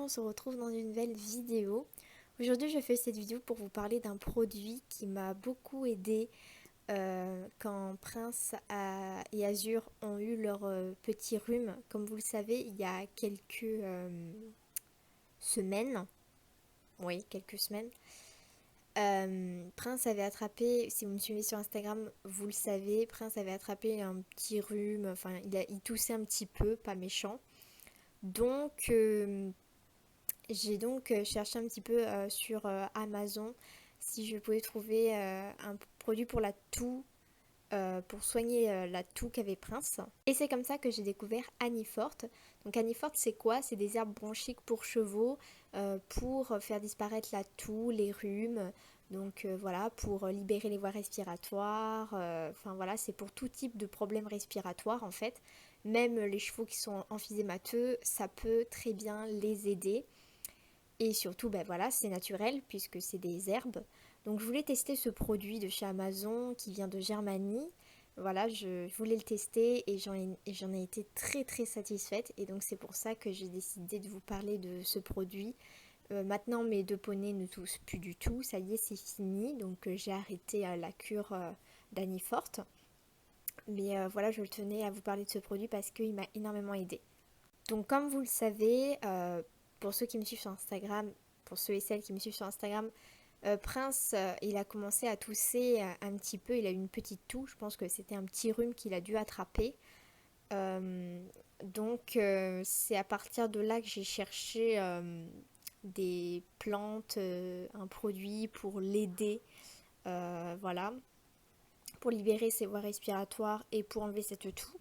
on se retrouve dans une nouvelle vidéo. Aujourd'hui je fais cette vidéo pour vous parler d'un produit qui m'a beaucoup aidé quand et Azur ont eu leur petit rhume. Comme vous le savez, il y a quelques semaines, oui quelques semaines, Prince avait attrapé, si vous me suivez sur Instagram, vous le savez, Prince avait attrapé un petit rhume, enfin il toussait un petit peu, pas méchant. Donc j'ai donc cherché un petit peu sur Amazon si je pouvais trouver un produit pour la toux, pour soigner la toux qu'avait Prince. Et c'est comme ça que j'ai découvert Aniforte. Donc Aniforte c'est quoi? C'est des herbes bronchiques pour chevaux pour faire disparaître la toux, les rhumes. Donc voilà, pour libérer les voies respiratoires. Enfin voilà, c'est pour tout type de problèmes respiratoires en fait. Même les chevaux qui sont emphysémateux, ça peut très bien les aider. Et surtout, ben voilà, c'est naturel puisque c'est des herbes. Donc je voulais tester ce produit de chez Amazon qui vient de Germanie. Voilà, je voulais le tester et j'en ai été très très satisfaite. Et donc c'est pour ça que j'ai décidé de vous parler de ce produit. Maintenant mes deux poneys ne toussent plus du tout, ça y est c'est fini. Donc j'ai arrêté la cure d'Aniforte. Mais voilà, je tenais à vous parler de ce produit parce qu'il m'a énormément aidé. Donc comme vous le savez, pour ceux qui me suivent sur Instagram, pour ceux et celles qui me suivent sur Instagram, Prince, il a commencé à tousser un petit peu, il a eu une petite toux, je pense que c'était un petit rhume qu'il a dû attraper. Donc c'est à partir de là que j'ai cherché des plantes, un produit pour l'aider, voilà, pour libérer ses voies respiratoires et pour enlever cette toux.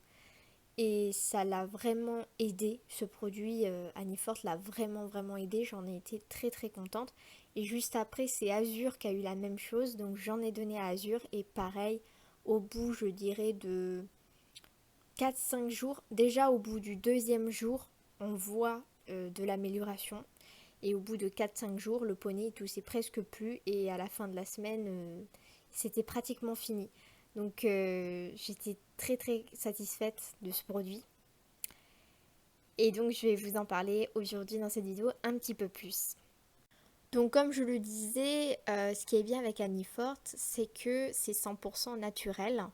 Et ça l'a vraiment aidé, ce produit Aniforte l'a vraiment aidé, j'en ai été très très contente. Et juste après c'est Azur qui a eu la même chose, donc j'en ai donné à Azur et pareil, au bout je dirais de 4-5 jours, déjà au bout du deuxième jour, on voit de l'amélioration. Et au bout de 4-5 jours, le poney il toussait presque plus et à la fin de la semaine, c'était pratiquement fini. Donc j'étais très très satisfaite de ce produit. Et donc je vais vous en parler aujourd'hui dans cette vidéo un petit peu plus. Donc comme je le disais, ce qui est bien avec Aniforte, c'est que c'est 100% naturel.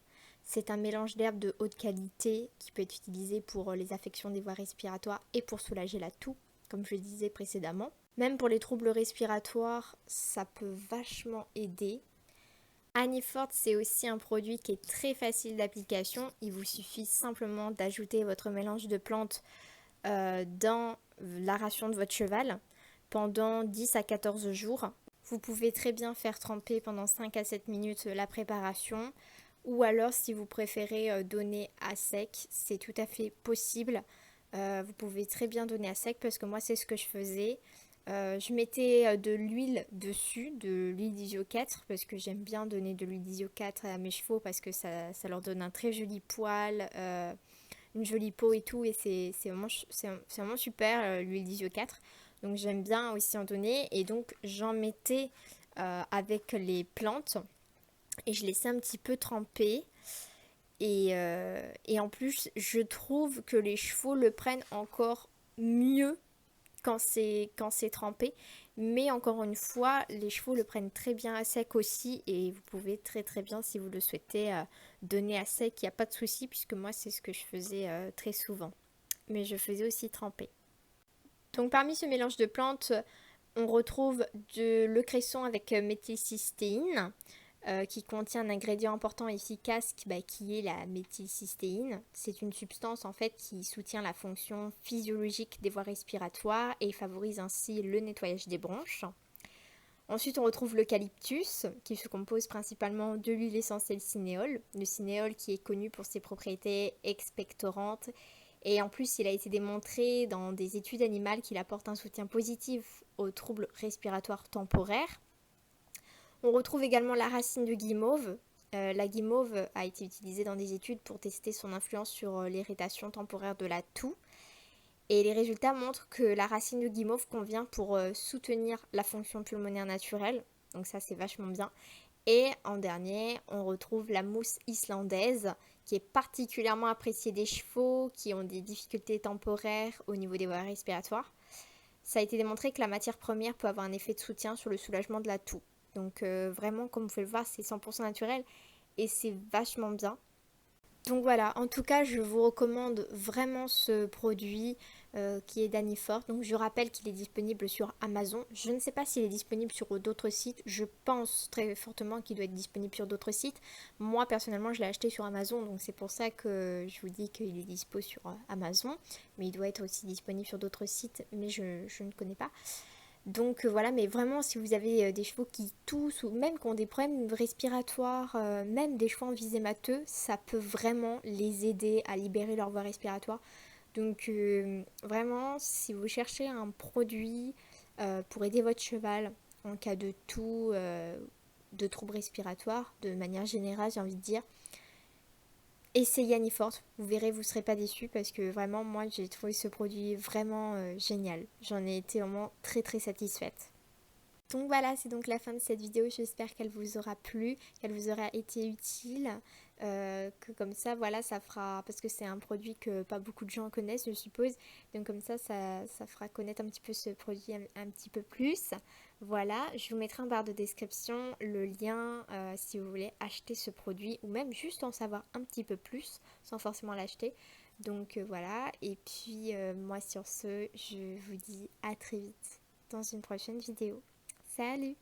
C'est un mélange d'herbes de haute qualité qui peut être utilisé pour les affections des voies respiratoires et pour soulager la toux, comme je le disais précédemment. Même pour les troubles respiratoires, ça peut vachement aider. Aniforte, c'est aussi un produit qui est très facile d'application. Il vous suffit simplement d'ajouter votre mélange de plantes dans la ration de votre cheval pendant 10 à 14 jours. Vous pouvez très bien faire tremper pendant 5 à 7 minutes la préparation ou alors si vous préférez donner à sec, c'est tout à fait possible. Vous pouvez très bien donner à sec parce que moi c'est ce que je faisais. Je mettais de l'huile dessus, de l'huile d'Isio 4 parce que j'aime bien donner de l'huile d'Isio 4 à mes chevaux parce que ça leur donne un très joli poil, une jolie peau et tout et c'est vraiment super l'huile d'Isio 4. Donc j'aime bien aussi en donner et donc j'en mettais avec les plantes et je laissais un petit peu tremper. Et en plus, je trouve que les chevaux le prennent encore mieux quand c'est trempé. Mais encore une fois, les chevaux le prennent très bien à sec aussi. Et vous pouvez très très bien, si vous le souhaitez, donner à sec. Il n'y a pas de souci puisque moi, c'est ce que je faisais très souvent. Mais je faisais aussi tremper. Donc parmi ce mélange de plantes, on retrouve le cresson avec méthylcystéine qui contient un ingrédient important et efficace qui est la méthylcystéine. C'est une substance en fait qui soutient la fonction physiologique des voies respiratoires et favorise ainsi le nettoyage des bronches. Ensuite, on retrouve l'eucalyptus qui se compose principalement de l'huile essentielle cinéole. Le cinéole qui est connu pour ses propriétés expectorantes et en plus, il a été démontré dans des études animales qu'il apporte un soutien positif aux troubles respiratoires temporaires. On retrouve également la racine de guimauve. La guimauve a été utilisée dans des études pour tester son influence sur l'irritation temporaire de la toux. Et les résultats montrent que la racine de guimauve convient pour soutenir la fonction pulmonaire naturelle. Donc ça, c'est vachement bien. Et en dernier, on retrouve la mousse islandaise qui est particulièrement appréciée des chevaux qui ont des difficultés temporaires au niveau des voies respiratoires. Ça a été démontré que la matière première peut avoir un effet de soutien sur le soulagement de la toux. Donc vraiment, comme vous pouvez le voir, c'est 100% naturel et c'est vachement bien. Donc voilà, en tout cas, je vous recommande vraiment ce produit qui est Danifort. Donc je rappelle qu'il est disponible sur Amazon. Je ne sais pas s'il est disponible sur d'autres sites. Je pense très fortement qu'il doit être disponible sur d'autres sites. Moi, personnellement, je l'ai acheté sur Amazon. Donc c'est pour ça que je vous dis qu'il est dispo sur Amazon. Mais il doit être aussi disponible sur d'autres sites. Mais je ne connais pas. Donc voilà, mais vraiment si vous avez des chevaux qui toussent ou même qui ont des problèmes respiratoires, même des chevaux en visémateux, ça peut vraiment les aider à libérer leur voie respiratoire. Donc vraiment, si vous cherchez un produit pour aider votre cheval en cas de toux, de troubles respiratoires, de manière générale j'ai envie de dire, essayez Anifort, vous verrez, vous ne serez pas déçus parce que vraiment moi j'ai trouvé ce produit vraiment génial. J'en ai été vraiment très très satisfaite. Donc voilà, c'est donc la fin de cette vidéo. J'espère qu'elle vous aura plu, qu'elle vous aura été utile. Que comme ça, voilà, ça fera... Parce que c'est un produit que pas beaucoup de gens connaissent, je suppose. Donc comme ça fera connaître un petit peu ce produit un petit peu plus. Voilà, je vous mettrai en barre de description le lien si vous voulez acheter ce produit ou même juste en savoir un petit peu plus sans forcément l'acheter. Donc voilà, et puis moi sur ce, je vous dis à très vite dans une prochaine vidéo. Salut!